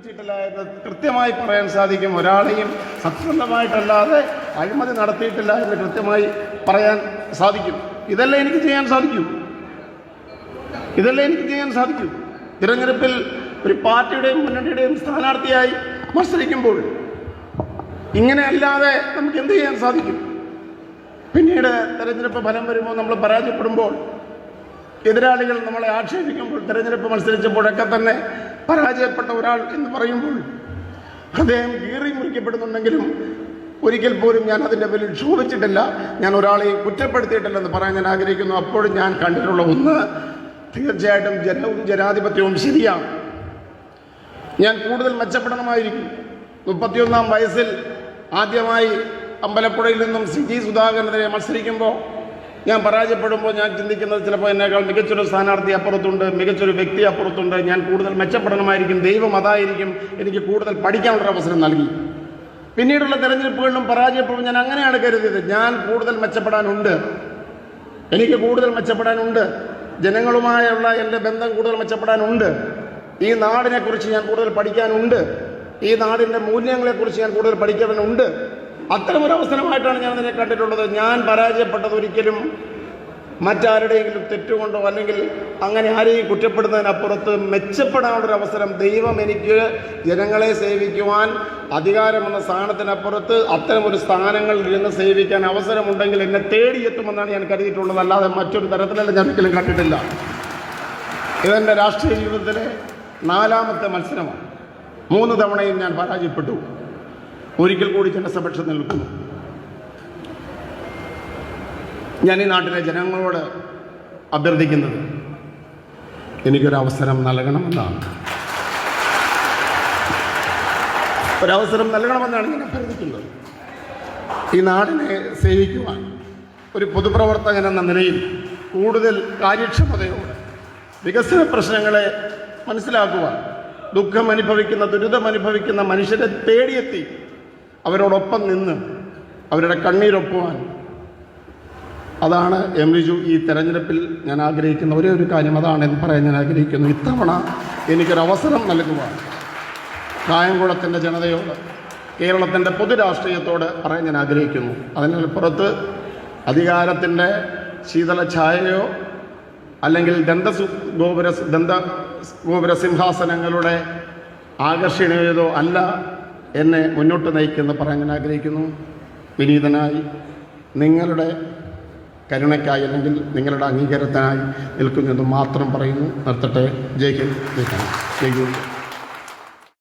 പറ്റിയിട്ടില്ല എന്ന് കൃത്യമായി പറയാൻ സാധിക്കും. ഒരാളെയും സത്യസന്ധമായിട്ടല്ലാതെ അഴിമതി നടത്തിയിട്ടില്ല എന്ന് കൃത്യമായി പറയാൻ സാധിക്കും. ഇതെല്ലാം എനിക്ക് ചെയ്യാൻ സാധിക്കും. തിരഞ്ഞെടുപ്പിൽ ഒരു പാർട്ടിയുടെയും മുന്നണിയുടെയും സ്ഥാനാർത്ഥിയായി മത്സരിക്കുമ്പോൾ ഇങ്ങനെ അല്ലാതെ നമുക്ക് എന്ത് ചെയ്യാൻ സാധിക്കും? പിന്നീട് തെരഞ്ഞെടുപ്പ് ഫലം വരുമ്പോൾ നമ്മൾ പരാജയപ്പെടുമ്പോൾ, എതിരാളികൾ നമ്മളെ ആക്ഷേപിക്കുമ്പോൾ, തെരഞ്ഞെടുപ്പ് മത്സരിച്ചപ്പോഴൊക്കെ തന്നെ പരാജയപ്പെട്ട ഒരാൾ എന്ന് പറയുമ്പോൾ ഹൃദയം കീറി മുറിക്കപ്പെടുന്നുണ്ടെങ്കിലും ഒരിക്കൽ പോലും ഞാൻ അതിൻ്റെ പേരിൽ ക്ഷോഭിച്ചിട്ടില്ല, ഞാൻ ഒരാളെയും കുറ്റപ്പെടുത്തിയിട്ടില്ലെന്ന് പറയാൻ ഞാൻ ആഗ്രഹിക്കുന്നു. അപ്പോഴും ഞാൻ കണ്ടിട്ടുള്ള ഒന്ന്, തീർച്ചയായിട്ടും ജനവും ജനാധിപത്യവും ശരിയാണ്. ഞാൻ കൂടുതൽ മെച്ചപ്പെടണമായിരിക്കും. 31-ാം വയസ്സിൽ ആദ്യമായി അമ്പലപ്പുഴയിൽ നിന്നും CG സുധാകരനെതിരെ മത്സരിക്കുമ്പോൾ ഞാൻ പരാജയപ്പെടുമ്പോൾ ഞാൻ ചിന്തിക്കുന്നത് ചിലപ്പോൾ എന്നേക്കാൾ മികച്ചൊരു സ്ഥാനാർത്ഥി അപ്പുറത്തുണ്ട്, മികച്ചൊരു വ്യക്തി അപ്പുറത്തുണ്ട്, ഞാൻ കൂടുതൽ മെച്ചപ്പെടണമായിരിക്കും, ദൈവം അതായിരിക്കും എനിക്ക് കൂടുതൽ പഠിക്കാനുള്ള അവസരം നൽകി. പിന്നീടുള്ള തെരഞ്ഞെടുപ്പുകളിലും പരാജയപ്പെടുമ്പോൾ ഞാൻ അങ്ങനെയാണ് കരുതിയത്, ഞാൻ കൂടുതൽ മെച്ചപ്പെടാനുണ്ട്, എനിക്ക് കൂടുതൽ മെച്ചപ്പെടാനുണ്ട്, ജനങ്ങളുമായുള്ള എൻ്റെ ബന്ധം കൂടുതൽ മെച്ചപ്പെടാനുണ്ട്, ഈ നാടിനെക്കുറിച്ച് ഞാൻ കൂടുതൽ പഠിക്കാനുണ്ട്, ഈ നാടിൻ്റെ മൂല്യങ്ങളെക്കുറിച്ച് ഞാൻ കൂടുതൽ പഠിക്കാനുണ്ട്. അത്തരമൊരു അവസരമായിട്ടാണ് ഞാൻ അതിനെ കണ്ടിട്ടുള്ളത്. ഞാൻ പരാജയപ്പെട്ടത് ഒരിക്കലും മറ്റാരുടെയെങ്കിലും തെറ്റുകൊണ്ടോ അല്ലെങ്കിൽ അങ്ങനെ ആരെയും കുറ്റപ്പെടുന്നതിനപ്പുറത്ത് മെച്ചപ്പെടാനുള്ളൊരു അവസരം ദൈവം എനിക്ക് ജനങ്ങളെ സേവിക്കുവാൻ അധികാരമെന്ന സ്ഥാനത്തിനപ്പുറത്ത് അത്തരമൊരു സ്ഥാനങ്ങളിൽ ഇരുന്ന് സേവിക്കാൻ അവസരമുണ്ടെങ്കിൽ എന്നെ തേടിയെത്തുമെന്നാണ് ഞാൻ കരുതിയിട്ടുള്ളത്. അല്ലാതെ മറ്റൊരു തരത്തിലല്ല ഞാൻ ഒരിക്കലും കണ്ടിട്ടില്ല. ഇതെൻ്റെ രാഷ്ട്രീയ ജീവിതത്തിലെ 4ാമത്തെ മത്സരമാണ്. 3 തവണയും ഞാൻ പരാജയപ്പെട്ടു. ഒരിക്കൽ കൂടി ജനസമക്ഷം നിൽക്കുന്നു. ഞാൻ ഈ നാട്ടിലെ ജനങ്ങളോട് അഭ്യർത്ഥിക്കുന്നത് എനിക്കൊരവസരം നൽകണമെന്നാണ്. ഒരവസരം നൽകണമെന്നാണ് ഞാൻ അഭ്യർത്ഥിക്കുന്നത്. ഈ നാടിനെ സേവിക്കുവാൻ ഒരു പൊതുപ്രവർത്തകൻ എന്ന നിലയിൽ കൂടുതൽ കാര്യക്ഷമതയോടെ വികസന പ്രശ്നങ്ങളെ മനസ്സിലാക്കുവാൻ, ദുഃഖമനുഭവിക്കുന്ന ദുരിതമനുഭവിക്കുന്ന മനുഷ്യരെ തേടിയെത്തി അവരോടൊപ്പം നിന്ന് അവരുടെ കണ്ണീരൊപ്പുവാൻ, അതാണ് എം ലിജു ഈ തെരഞ്ഞെടുപ്പിൽ ഞാൻ ആഗ്രഹിക്കുന്ന ഒരേ ഒരു കാര്യം അതാണെന്ന് പറയാൻ ഞാൻ ആഗ്രഹിക്കുന്നു. ഇത്തവണ എനിക്കൊരവസരം നൽകുവാൻ കായംകുളത്തിൻ്റെ ജനതയോട്, കേരളത്തിൻ്റെ പൊതുരാഷ്ട്രീയത്തോട് പറയാൻ ഞാൻ ആഗ്രഹിക്കുന്നു. അതിനപ്പുറത്ത് അധികാരത്തിൻ്റെ ശീതള ഛായയോ അല്ലെങ്കിൽ ഗോപുര സിംഹാസനങ്ങളുടെ ആകർഷണീയതയോ അല്ല എന്നെ മുന്നോട്ട് നയിക്കുമെന്ന് പറയാൻ ഞാൻ ആഗ്രഹിക്കുന്നു. വിനീതനായി നിങ്ങളുടെ കരുണയ്ക്കായി അല്ലെങ്കിൽ നിങ്ങളുടെ അംഗീകാരത്തിനായി നിൽക്കുന്നെന്ന് മാത്രം പറയുന്നു. നിർത്തട്ടെ. ജയ് ഹിന്ദ്.